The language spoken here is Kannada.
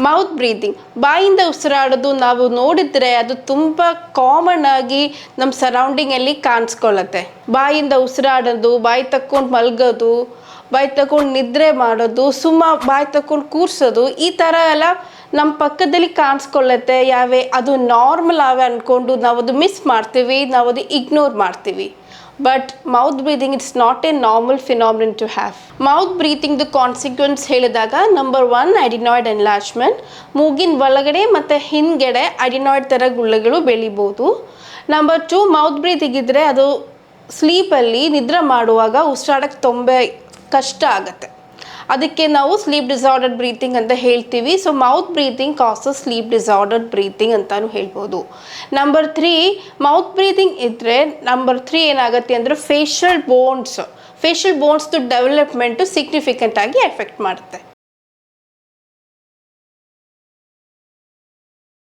ಮೌತ್ ಬ್ರೀತಿಂಗ್, ಬಾಯಿಂದ ಉಸಿರಾಡೋದು ನಾವು ನೋಡಿದರೆ ಅದು ತುಂಬ ಕಾಮನ್ ಆಗಿ ನಮ್ಮ ಸರೌಂಡಿಂಗಲ್ಲಿ ಕಾಣಿಸ್ಕೊಳ್ಳುತ್ತೆ. ಬಾಯಿಂದ ಉಸಿರಾಡೋದು, ಬಾಯಿ ತಕ್ಕೊಂಡು ಮಲಗೋದು, ಬಾಯಿ ತಗೊಂಡು ನಿದ್ರೆ ಮಾಡೋದು, ಬಾಯಿ ತಗೊಂಡು ಕೂರ್ಸೋದು, ಈ ಥರ ಎಲ್ಲ ನಮ್ಮ ಪಕ್ಕದಲ್ಲಿ ಕಾಣಿಸ್ಕೊಳ್ಳುತ್ತೆ. ಅದು ನಾರ್ಮಲ್ ಆವೆ ಅಂದ್ಕೊಂಡು ನಾವು ಅದು ಮಿಸ್ ಮಾಡ್ತೀವಿ, ನಾವು ಅದು ಇಗ್ನೋರ್ ಮಾಡ್ತೀವಿ. But mouth breathing it's not a normal phenomenon to have. Mouth ಬ್ರೀತಿಂಗ್ದು ಕಾನ್ಸಿಕ್ವೆನ್ಸ್ ಹೇಳಿದಾಗ ನಂಬರ್ 1 ಅಡಿನಾಯ್ಡ್ ಎನ್ಲಾರ್ಜ್ಮೆಂಟ್, ಮೂಗಿನ ಒಳಗಡೆ ಮತ್ತು ಹಿಂದ್ಗಡೆ ಅಡಿನಾಯ್ಡ್ ಥರ ಗುಳ್ಳೆಗಳು ಬೆಳಿಬೋದು. ನಂಬರ್ 2 ಮೌತ್ ಬ್ರೀತಿಂಗ್ ಇದ್ದರೆ ಅದು ಸ್ಲೀಪಲ್ಲಿ ನಿದ್ರೆ ಮಾಡುವಾಗ ಉಸಿರಾಡೋಕ್ಕೆ ತುಂಬ ಕಷ್ಟ ಆಗುತ್ತೆ. ಅದಕ್ಕೆ ನಾವು ಸ್ಲೀಪ್ ಡಿಸಾರ್ಡರ್ಡ್ ಬ್ರೀತಿಂಗ್ ಅಂತ ಹೇಳ್ತೀವಿ. So mouth breathing causes sleep disordered breathing ಅಂತಲೂ ಹೇಳ್ಬೋದು. ನಂಬರ್ 3 ಮೌತ್ ಬ್ರೀತಿಂಗ್ ಇದ್ದರೆ ಏನಾಗುತ್ತೆ ಅಂದರೆ ಫೇಶಿಯಲ್ ಬೋನ್ಸ್ದು ಡೆವಲಪ್ಮೆಂಟು ಸಿಗ್ನಿಫಿಕೆಂಟ್ ಆಗಿ ಎಫೆಕ್ಟ್ ಮಾಡುತ್ತೆ.